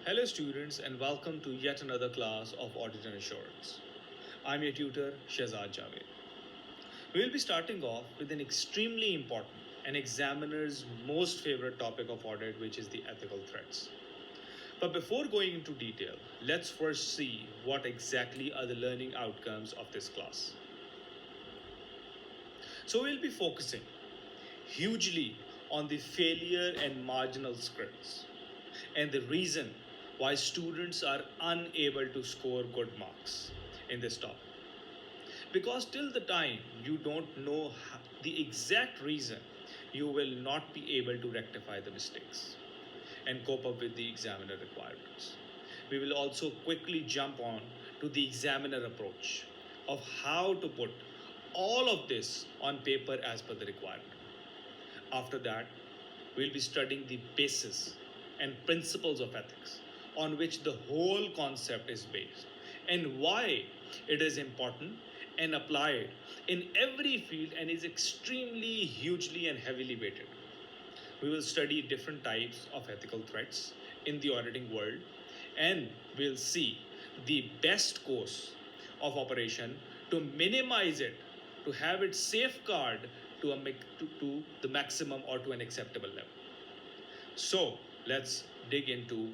Hello students and welcome to yet another class of Audit and Assurance. I'm your tutor Shehzad Javed. We will be starting off with an extremely important and examiner's most favorite topic of audit, which is the ethical threats. But before going into detail, let's first see what exactly are the learning outcomes of this class. So we'll be focusing hugely on the failure and marginal scripts and the reason why students are unable to score good marks in this topic. Because till the time you don't know the exact reason, you will not be able to rectify the mistakes and cope up with the examiner requirements. We will also quickly jump on to the examiner approach of how to put all of this on paper as per the requirement. After that, we'll be studying the basis and principles of ethics on which the whole concept is based and why it is important and applied in every field and is extremely hugely and heavily weighted. We will study different types of ethical threats in the auditing world and we'll see the best course of operation to minimize it, to have it safeguard to the maximum or to an acceptable level. So let's dig into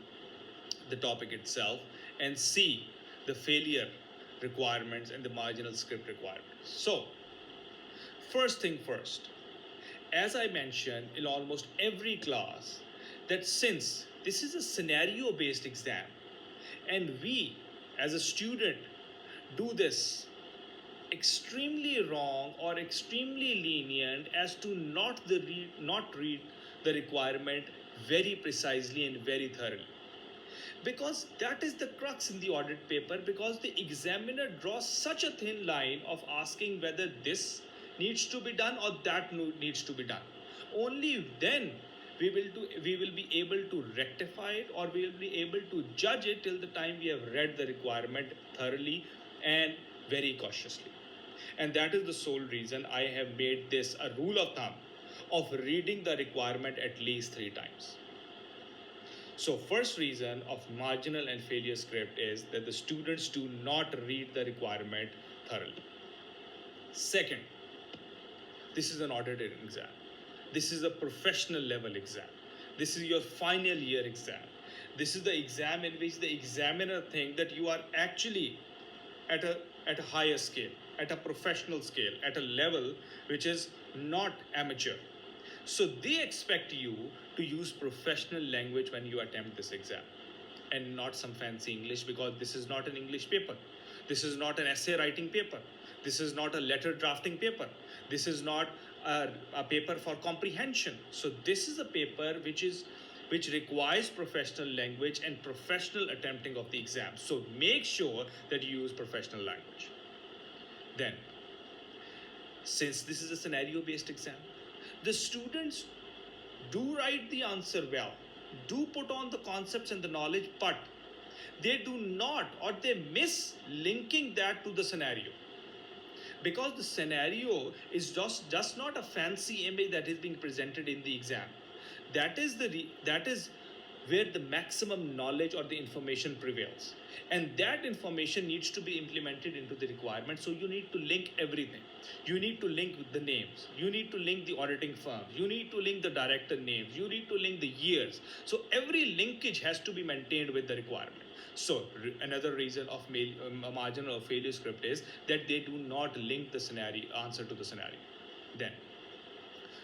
the topic itself and see the failure requirements and the marginal script requirements. So, first thing first, as I mentioned in almost every class, that since this is a scenario based exam and we as a student do this extremely wrong or extremely lenient as to not read the requirement very precisely and very thoroughly, because that is the crux in the audit paper, because the examiner draws such a thin line of asking whether this needs to be done or that needs to be done. Only then we will be able to rectify it, or we will be able to judge it till the time we have read the requirement thoroughly and very cautiously. And that is the sole reason I have made this a rule of thumb of reading the requirement at least 3 times. So, first reason of marginal and failure script is that the students do not read the requirement thoroughly. Second, this is an audited exam. This is a professional level exam. This is your final year exam. This is the exam in which the examiner thinks that you are actually at a higher scale, at a professional scale, at a level which is not amateur. So they expect you to use professional language when you attempt this exam and not some fancy English, because this is not an English paper. This is not an essay writing paper. This is not a letter drafting paper. This is not a paper for comprehension. So this is a paper which requires professional language and professional attempting of the exam. So make sure that you use professional language. Then, since this is a scenario based exam, the students do write the answer well, do put on the concepts and the knowledge, but they do not, or they miss linking that to the scenario, because the scenario is just not a fancy image that is being presented in the exam. That is where the maximum knowledge or the information prevails, and that information needs to be implemented into the requirement. So you need to link everything. You need to link the names, you need to link the auditing firm, you need to link the director names, you need to link the years. So every linkage has to be maintained with the requirement. So another reason of a marginal or failure script is that they do not link the scenario answer to the scenario. Then,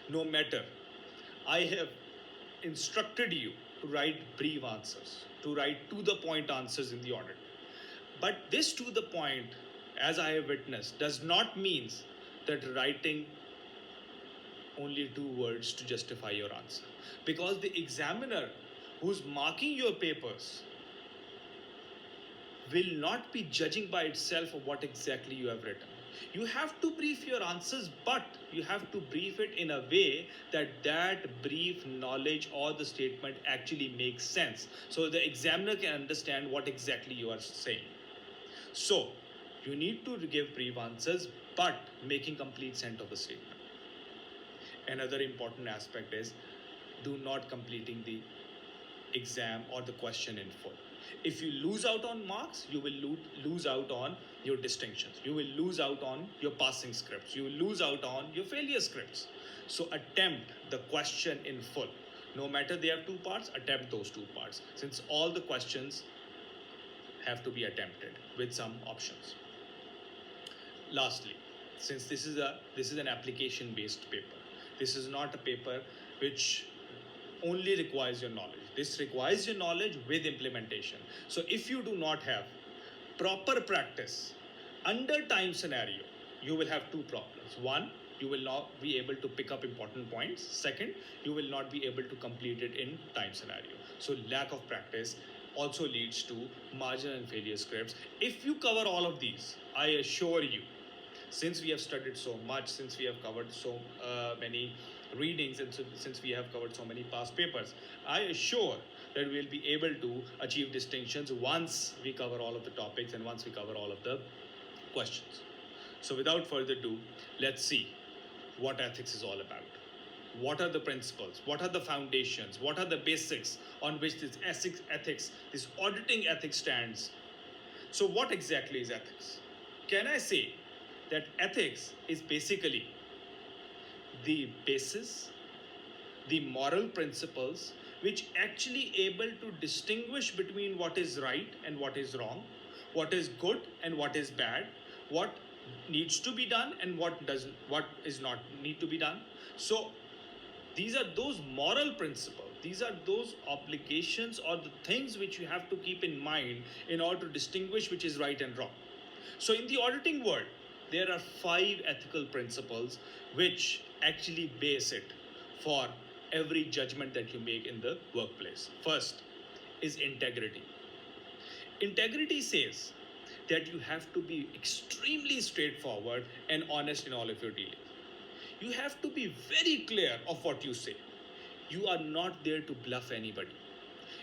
no matter, I have instructed you to write brief answers, to write to the point answers in the audit. But this to the point, as I have witnessed, does not mean that writing only 2 words to justify your answer. Because the examiner who's marking your papers will not be judging by itself of what exactly you have written. You have to brief your answers, but you have to brief it in a way that that brief knowledge or the statement actually makes sense, so the examiner can understand what exactly you are saying. So you need to give brief answers, but making complete sense of the statement. Another important aspect is do not completing the exam or the question in full. If you lose out on marks, you will lose out on your distinctions. You will lose out on your passing scripts. You will lose out on your failure scripts. So attempt the question in full. No matter they have two parts, attempt those two parts, since all the questions have to be attempted with some options. Lastly, since this is an application based paper, this is not a paper which only requires your knowledge. This requires your knowledge with implementation. So if you do not have proper practice under time scenario, you will have two problems. One, you will not be able to pick up important points. Second, you will not be able to complete it in time scenario. So lack of practice also leads to margin and failure scripts. If you cover all of these, I assure you, since we have studied so much, since we have covered so many readings, and since we have covered so many past papers, I assure that we'll be able to achieve distinctions once we cover all of the topics and once we cover all of the questions. So without further ado, let's see what ethics is all about. What are the principles? What are the foundations? What are the basics on which this ethics, this auditing ethics stands? So what exactly is ethics? Can I say that ethics is basically the basis, the moral principles which actually able to distinguish between what is right and what is wrong, what is good and what is bad, what needs to be done and what is not need to be done. So these are those moral principles, these are those obligations or the things which you have to keep in mind in order to distinguish which is right and wrong. So in the auditing world, there are 5 ethical principles which actually base it for every judgment that you make in the workplace. First is integrity. Integrity says that you have to be extremely straightforward and honest in all of your dealings. You have to be very clear of what you say. You are not there to bluff anybody.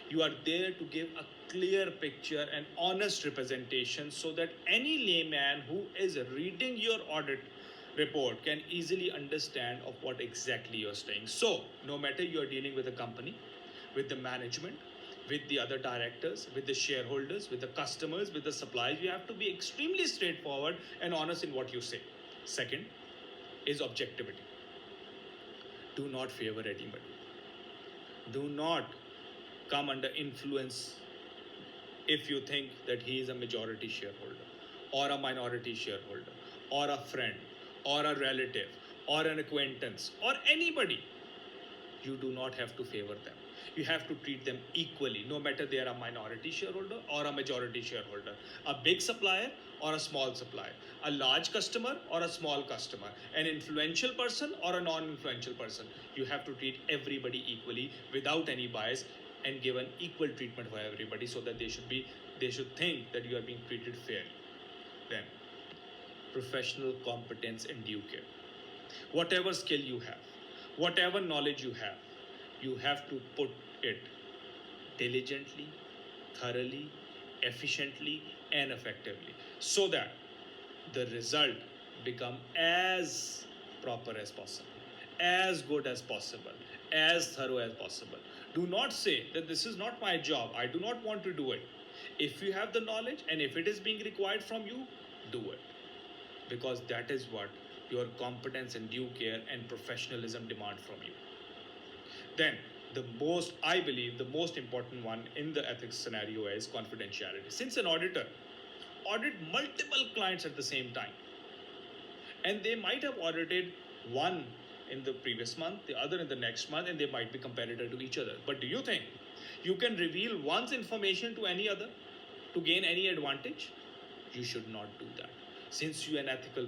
You are there to give a clear picture and honest representation so that any layman who is reading your audit report can easily understand of what exactly you're saying. So no matter you're dealing with a company, with the management, with the other directors, with the shareholders, with the customers, with the suppliers, you have to be extremely straightforward and honest in what you say. Second is objectivity. Do not favor anybody. Do not come under influence if you think that he is a majority shareholder or a minority shareholder or a friend or a relative or an acquaintance or anybody. You do not have to favor them. You have to treat them equally, no matter they are a minority shareholder or a majority shareholder, a big supplier or a small supplier, a large customer or a small customer, an influential person or a non-influential person. You have to treat everybody equally without any bias and give an equal treatment for everybody so that they should think that you are being treated fairly. Then, professional competence and due care. Whatever skill you have, whatever knowledge you have to put it diligently, thoroughly, efficiently, and effectively so that the result become as proper as possible, as good as possible, as thorough as possible. Do not say that this is not my job, I do not want to do it. If you have the knowledge and if it is being required from you, do it. Because that is what your competence and due care and professionalism demand from you. Then, I believe the most important one in the ethics scenario is confidentiality. Since an auditor audit multiple clients at the same time, and they might have audited one in the previous month, the other in the next month, and they might be competitor to each other. But do you think you can reveal one's information to any other to gain any advantage? You should not do that. Since you are an ethical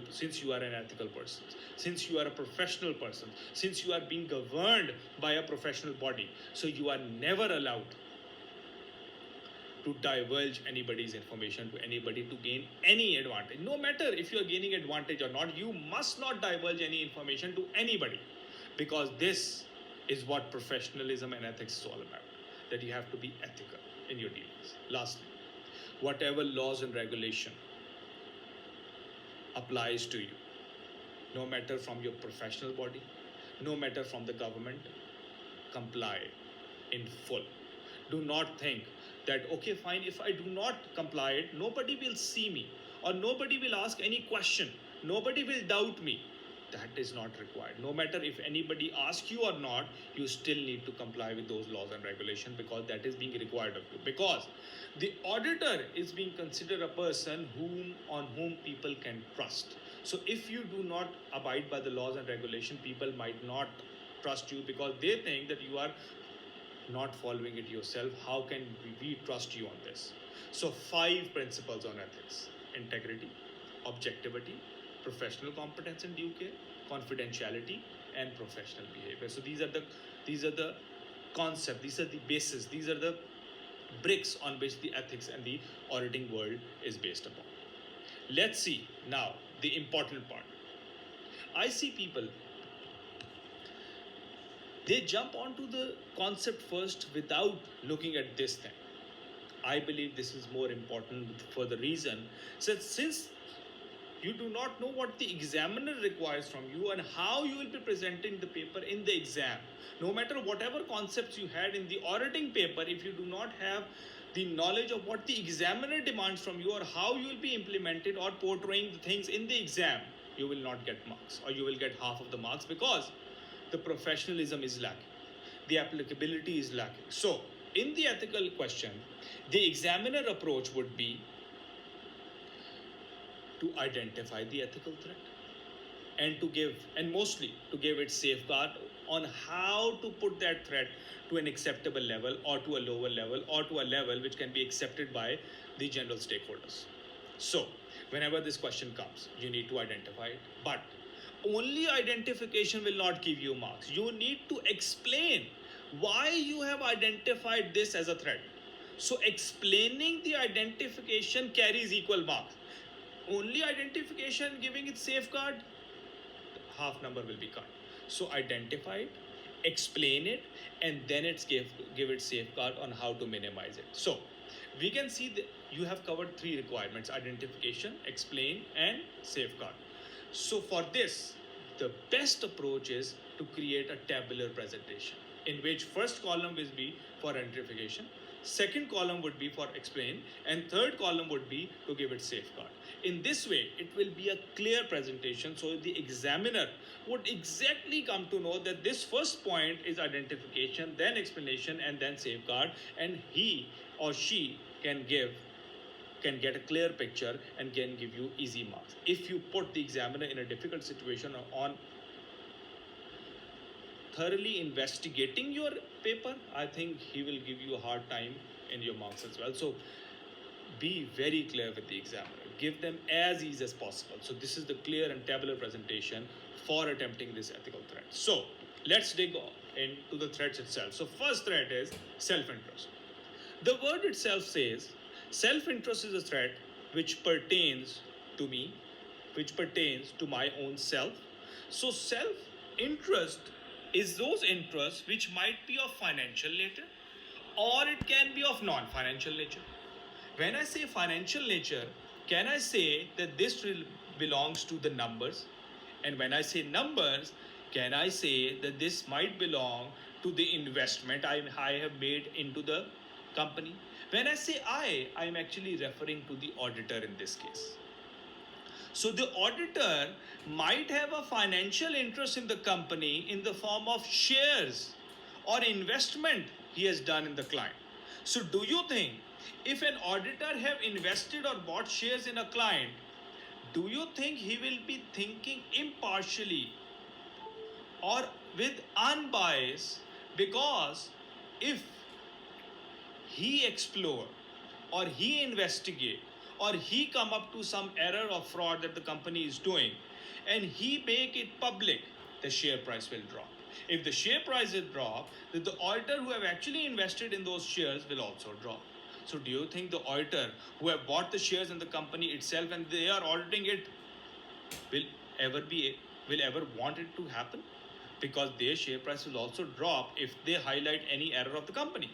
person, since you are a professional person, since you are being governed by a professional body, so you are never allowed to divulge anybody's information to anybody to gain any advantage. No matter if you are gaining advantage or not, you must not divulge any information to anybody, because this is what professionalism and ethics is all about, that you have to be ethical in your dealings. Lastly, whatever laws and regulation applies to you, no matter from your professional body, no matter from the government, comply in full. Do not think that, okay, fine, if I do not comply it, nobody will see me, or nobody will ask any question, nobody will doubt me. That is not required. No matter if anybody asks you or not, you still need to comply with those laws and regulations, because that is being required of you. Because the auditor is being considered a person on whom people can trust. So if you do not abide by the laws and regulation, people might not trust you, because they think that you are not following it yourself. How can we trust you on this? So 5 principles on ethics: integrity, objectivity, professional competence and due care, confidentiality, and professional behavior. So these are the concept, these are the basis, these are the bricks on which the ethics and the auditing world is based upon. Let's see now the important part. I see people, they jump onto the concept first without looking at this thing. I believe this is more important for the reason that since you do not know what the examiner requires from you and how you will be presenting the paper in the exam, no matter whatever concepts you had in the auditing paper, if you do not have the knowledge of what the examiner demands from you, or how you will be implemented or portraying the things in the exam, you will not get marks, or you will get half of the marks, because the professionalism is lacking, the applicability is lacking. So in the ethical question, the examiner approach would be to identify the ethical threat, and mostly to give it safeguard on how to put that threat to an acceptable level, or to a lower level, or to a level which can be accepted by the general stakeholders. So whenever this question comes, you need to identify it, but only identification will not give you marks. You need to explain why you have identified this as a threat. So explaining the identification carries equal marks. Only identification giving it safeguard, half number will be cut. So identify it, explain it, and then it's give it safeguard on how to minimize it. So we can see that you have covered 3 requirements: identification, explain, and safeguard. So for this, the best approach is to create a tabular presentation, in which first column will be for identification, second column would be for explain, and third column would be to give it safeguard. In this way, it will be a clear presentation, so the examiner would exactly come to know that this first point is identification, then explanation, and then safeguard, and he or she can get a clear picture and can give you easy marks. If you put the examiner in a difficult situation on thoroughly investigating your paper, I think he will give you a hard time in your marks as well. So be very clear with the examiner. Give them as easy as possible. So this is the clear and tabular presentation for attempting this ethical threat. So let's dig into the threats itself. So first threat is self-interest. The word itself says self-interest is a threat which pertains to me, which pertains to my own self. So self-interest is those interests which might be of financial nature, or it can be of non-financial nature. When I say financial nature, can I say that this belongs to the numbers? And when I say numbers, can I say that this might belong to the investment I have made into the company? When I say I am actually referring to the auditor in this case. So the auditor might have a financial interest in the company in the form of shares or investment he has done in the client. So do you think if an auditor have invested or bought shares in a client, do you think he will be thinking impartially or with unbiased? Because if he explore or he investigate or he come up to some error or fraud that the company is doing and he make it public, the share price will drop. If the share price will drop, then the auditor who have actually invested in those shares will also drop. So do you think the auditor who have bought the shares in the company itself and they are auditing it will ever want it to happen? Because their share price will also drop if they highlight any error of the company.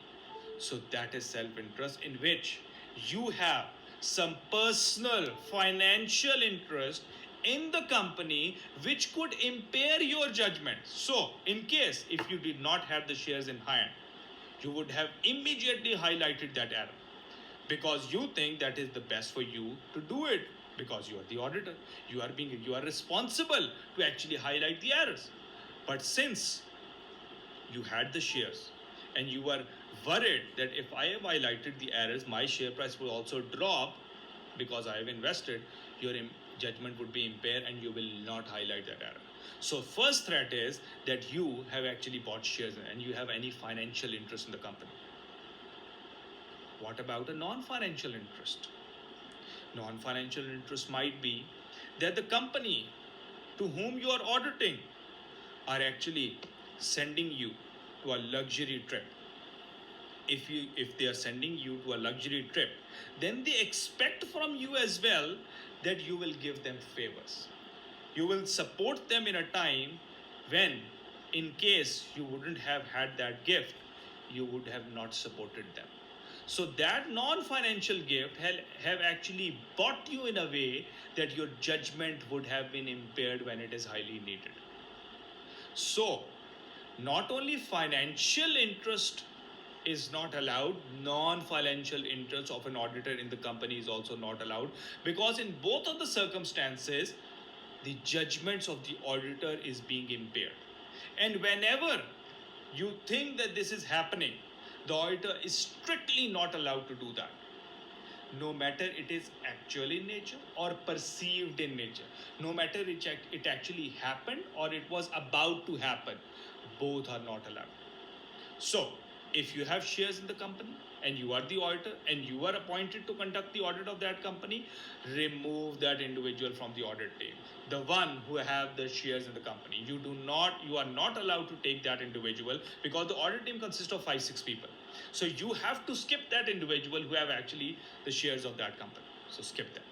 So that is self-interest, in which you have some personal financial interest in the company which could impair your judgment. So in case if you did not have the shares in hand, you would have immediately highlighted that error because you think that is the best for you to do it because you are the auditor. You are responsible to actually highlight the errors. But since you had the shares and you were worried that if I have highlighted the errors, my share price will also drop because I have invested, your judgment would be impaired and you will not highlight that error. So, first threat is that you have actually bought shares and you have any financial interest in the company. What about a non financial interest? Non financial interest might be that the company to whom you are auditing are actually sending you to a luxury trip. If they are sending you to a luxury trip, then they expect from you as well that you will give them favors. You will support them in a time when, in case you wouldn't have had that gift, you would have not supported them. So that non-financial gift have actually bought you in a way that your judgment would have been impaired when it is highly needed. So not only financial interest is not allowed, non-financial interest of an auditor in the company is also not allowed, because in both of the circumstances the judgments of the auditor is being impaired. And whenever you think that this is happening, the auditor is strictly not allowed to do that, no matter it is actual in nature or perceived in nature, no matter it actually happened or it was about to happen, both are not allowed. So, if you have shares in the company and you are the auditor and you are appointed to conduct the audit of that company, remove that individual from the audit team. The one who have the shares in the company, you are not allowed to take that individual because the audit team consists of 5-6 people. So you have to skip that individual who have actually the shares of that company. So skip that.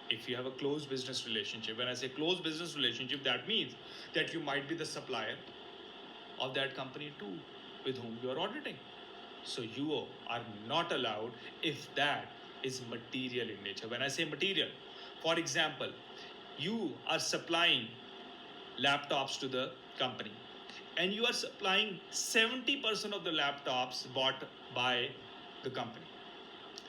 If you have a close business relationship, when I say close business relationship, that means that you might be the supplier of that company too with whom you are auditing. So you are not allowed if that is material in nature. When I say material, for example, you are supplying laptops to the company and you are supplying 70% of the laptops bought by the company.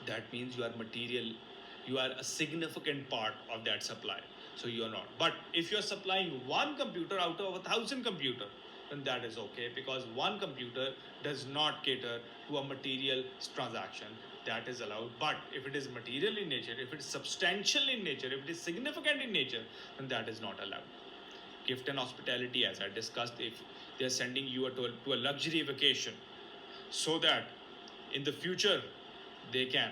That means you are a significant part of that supply. So you are not. But if you are supplying one computer out of 1,000 computers, then that is okay because one computer does not cater to a material transaction. That is allowed. But if it is material in nature, if it is substantial in nature, if it is significant in nature, then that is not allowed. Gift and hospitality, as I discussed, if they are sending you to a luxury vacation so that in the future they can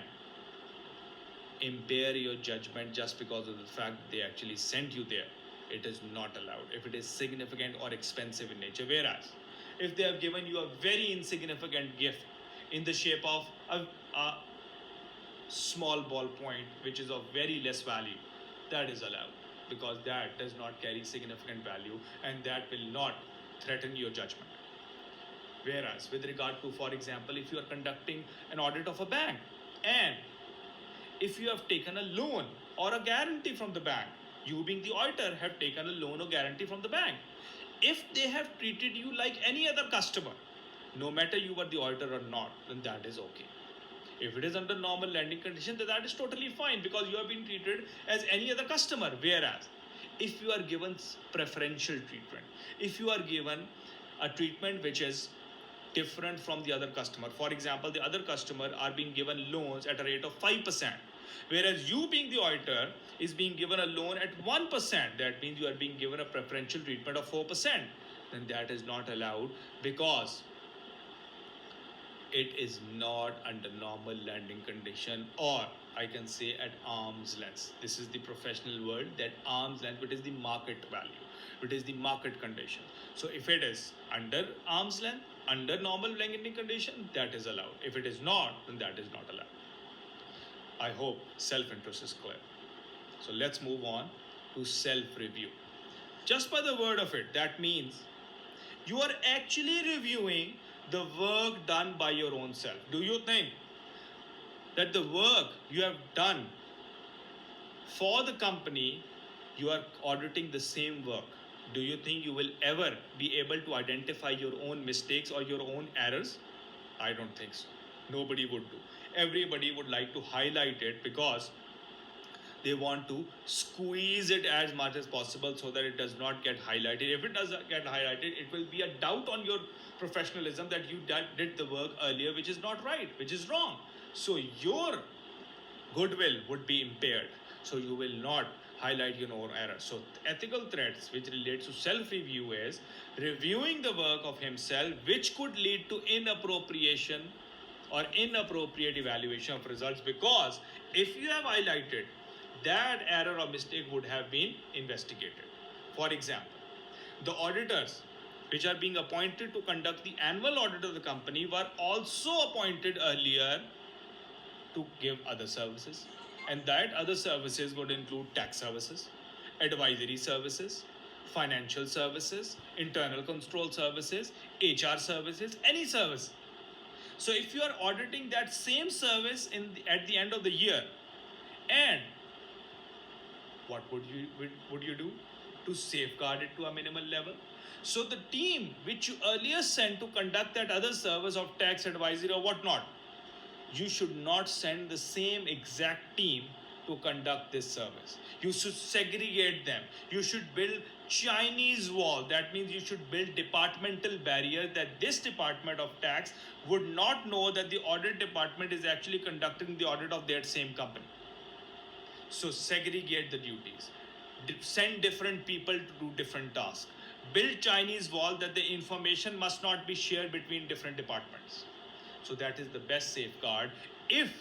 impair your judgment just because of the fact they actually sent you there, it is not allowed if it is significant or expensive in nature. Whereas if they have given you a very insignificant gift in the shape of a small ballpoint which is of very less value, that is allowed because that does not carry significant value and that will not threaten your judgment. Whereas with regard to, for example, if you are conducting an audit of a bank and if you have taken a loan or a guarantee from the bank, you being the auditor have taken a loan or guarantee from the bank, if they have treated you like any other customer, no matter you were the auditor or not, then that is okay. If it is under normal lending condition, then that is totally fine because you have been treated as any other customer. Whereas if you are given preferential treatment, if you are given a treatment which is different from the other customer, for example, the other customer are being given loans at a rate of 5%, whereas you being the auditor is being given a loan at 1%, that means you are being given a preferential treatment of 4%, then that is not allowed because it is not under normal lending condition, or I can say at arm's length. This is the professional word, that arm's length, it is the market value, it is the market condition. So if it is under arm's length, under normal lending condition, that is allowed. If it is not, then that is not allowed. I hope self-interest is clear. So let's move on to self-review. Just by the word of it, that means you are actually reviewing the work done by your own self. Do you think that the work you have done for the company, you are auditing the same work? Do you think you will ever be able to identify your own mistakes or your own errors? I don't think so. Nobody would do. Everybody would like to highlight it because they want to squeeze it as much as possible so that it does not get highlighted. If it does get highlighted, it will be a doubt on your professionalism that you did the work earlier, which is not right, which is wrong. So your goodwill would be impaired. So you will not highlight your own errors. So ethical threats which relates to self-review is reviewing the work of himself, which could lead to inappropriation or inappropriate evaluation of results, because if you have highlighted, that error or mistake would have been investigated. For example, the auditors which are being appointed to conduct the annual audit of the company were also appointed earlier to give other services, and that other services would include tax services, advisory services, financial services, internal control services, HR services, any service. So if you are auditing that same service at the end of the year, and what would you do to safeguard it to a minimal level? So the team which you earlier sent to conduct that other service of tax advisory or whatnot, you should not send the same exact team to conduct this service. You should segregate them. You should build Chinese wall. That means you should build departmental barrier that this department of tax would not know that the audit department is actually conducting the audit of that same company. So segregate the duties. Send different people to do different tasks. Build Chinese wall that the information must not be shared between different departments. So that is the best safeguard if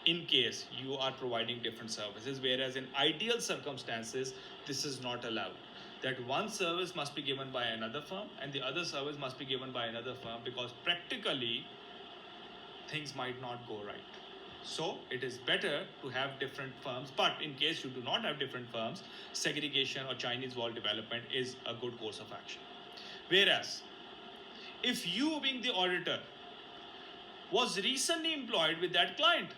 in case you are providing different services, whereas in ideal circumstances this is not allowed, that one service must be given by another firm and the other service must be given by another firm, because practically things might not go right. So it is better to have different firms, but in case you do not have different firms, segregation or Chinese wall development is a good course of action. Whereas if you, being the auditor, was recently employed with that client,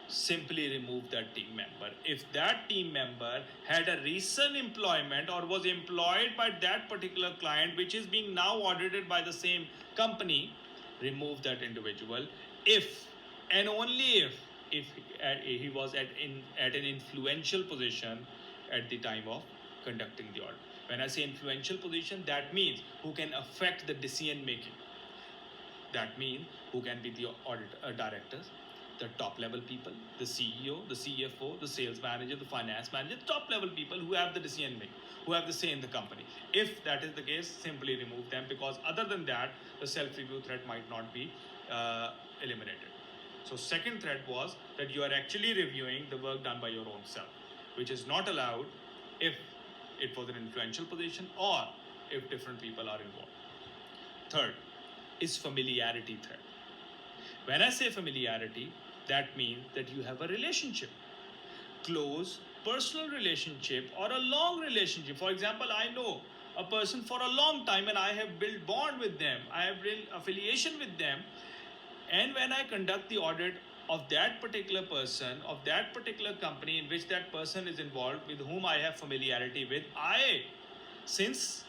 simply remove that team member. If that team member had a recent employment or was employed by that particular client which is being now audited by the same company, remove that individual if and only if he was at an influential position at the time of conducting the audit. When I say influential position, that means who can affect the decision making. That means who can be the audit directors, the top level people, the CEO, the CFO, the sales manager, the finance manager, the top level people who have the decision making, who have the say in the company. If that is the case, simply remove them, because other than that, the self-review threat might not be eliminated. So second threat was that you are actually reviewing the work done by your own self, which is not allowed if it was an influential position or if different people are involved. Third is familiarity threat. When I say familiarity, that means that you have a relationship, close personal relationship or a long relationship. For example, I know a person for a long time and I have built bond with them, I have built affiliation with them, and when I conduct the audit of that particular person, of that particular company in which that person is involved, with whom I have familiarity with, since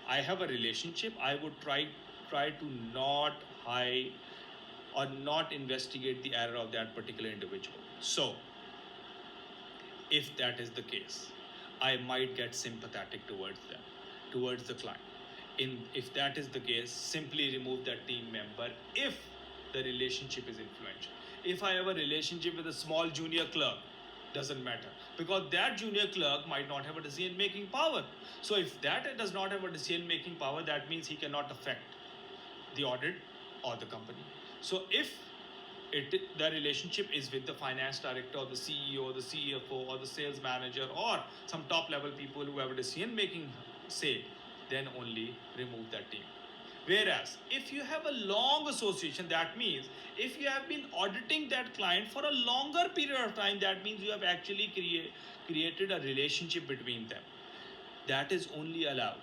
I have a relationship, I would try to not hide or not investigate the error of that particular individual. So if that is the case, I might get sympathetic towards them, towards the client. If that is the case, simply remove that team member if the relationship is influential. If I have a relationship with a small junior clerk, doesn't matter, because that junior clerk might not have a decision making power. So if that does not have a decision making power, that means he cannot affect the audit or the company. So if the relationship is with the finance director or the CEO or the CFO or the sales manager or some top level people who have a decision making say, then only remove that team. Whereas if you have a long association, that means if you have been auditing that client for a longer period of time, that means you have actually created a relationship between them. That is only allowed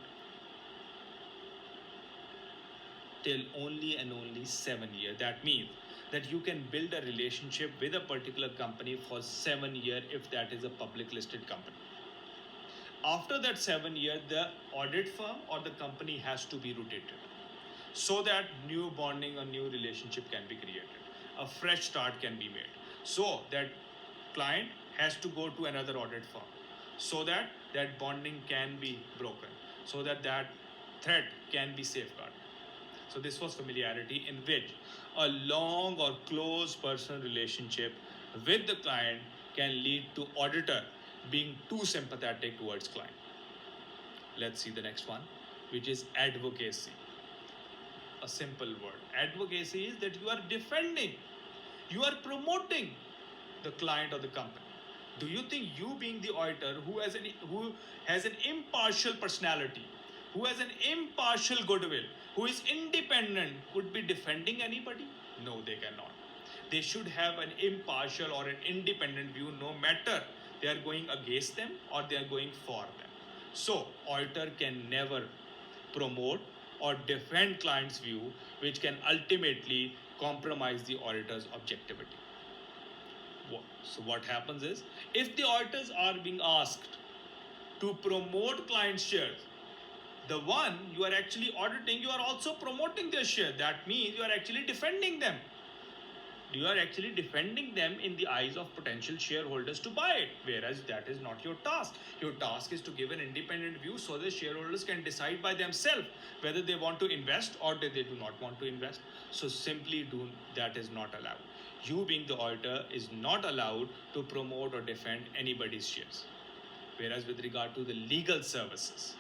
till only and only 7 years. That means that you can build a relationship with a particular company for 7 years if that is a public listed company. After that 7 years, the audit firm or the company has to be rotated. so that new bonding or new relationship can be created, a fresh start can be made, so that client has to go to another audit firm, so that that bonding can be broken, so that that threat can be safeguarded. So this was familiarity, in which a long or close personal relationship with the client can lead to auditor being too sympathetic towards client. Let's see the next one, which is advocacy. A simple word. Advocacy is that you are defending, you are promoting the client or the company. Do you think you, being the auditor who has an impartial personality, who has an impartial goodwill, who is independent, could be defending anybody? No, they cannot. They should have an impartial or an independent view, no matter they are going against them or they are going for them. So auditor can never promote or defend client's view, which can ultimately compromise the auditor's objectivity. So what happens is, if the auditors are being asked to promote client shares, the one you are actually auditing, you are also promoting their share. That means you are actually defending them. You are actually defending them in the eyes of potential shareholders to buy it, whereas that is not your task. Your task is to give an independent view so the shareholders can decide by themselves whether they want to invest or they do not want to invest. So simply do that is not allowed. You, being the auditor, is not allowed to promote or defend anybody's shares. Whereas with regard to the legal services,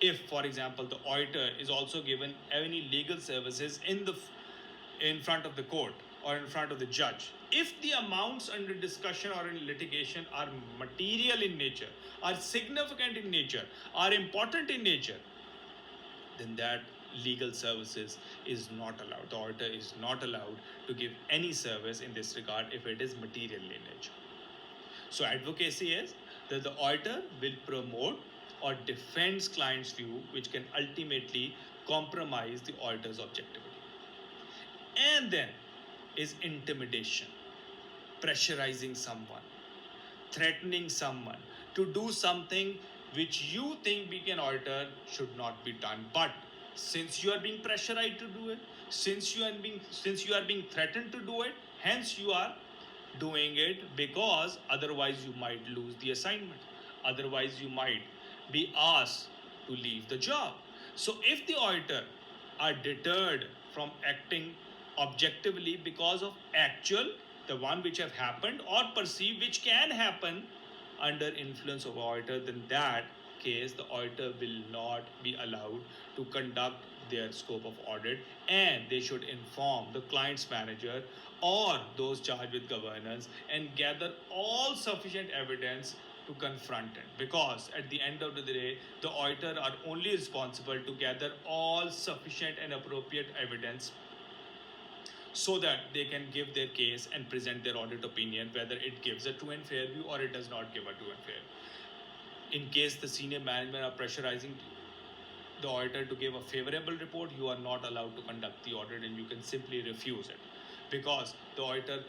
if, for example, the auditor is also given any legal services in front of the court or in front of the judge, if the amounts under discussion or in litigation are material in nature, are significant in nature, are important in nature, then that legal services is not allowed. The auditor is not allowed to give any service in this regard if it is material in nature. So advocacy is that the auditor will promote or defends client's view, which can ultimately compromise the auditor's objectivity. And then is intimidation, pressurizing someone, threatening someone to do something which you think, being an auditor, should not be done. But since you are being pressurized to do it, since you are being threatened to do it, hence you are doing it, because otherwise you might lose the assignment. Otherwise you might be asked to leave the job. So if the auditor are deterred from acting objectively because of actual, the one which have happened, or perceived which can happen under influence of auditor, then that case the auditor will not be allowed to conduct their scope of audit, and they should inform the client's manager or those charged with governance and gather all sufficient evidence to confront it, because at the end of the day the auditor are only responsible to gather all sufficient and appropriate evidence so that they can give their case and present their audit opinion, whether it gives a true and fair view or it does not give a true and fair. In case the senior management are pressurizing the auditor to give a favorable report, you are not allowed to conduct the audit, and you can simply refuse it, because the auditor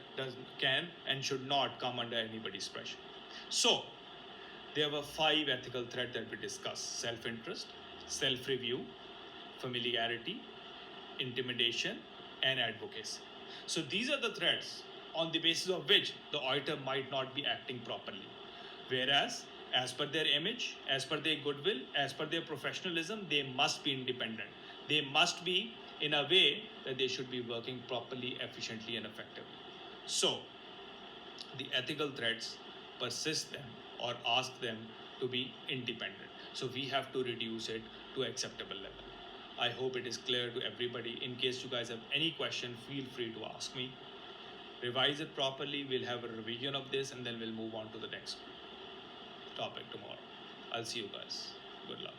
can and should not come under anybody's pressure. So there were 5 ethical threats that we discussed: self-interest, self-review, familiarity, intimidation, and advocacy. So these are the threats on the basis of which the auditor might not be acting properly. Whereas, as per their image, as per their goodwill, as per their professionalism, they must be independent. They must be in a way that they should be working properly, efficiently, and effectively. So, the ethical threats persist them or ask them to be independent. So we have to reduce it to acceptable level. I hope it is clear to everybody. In case you guys have any question, feel free to ask me. Revise it properly. We'll have a revision of this, and then we'll move on to the next topic tomorrow. I'll see you guys. Good luck.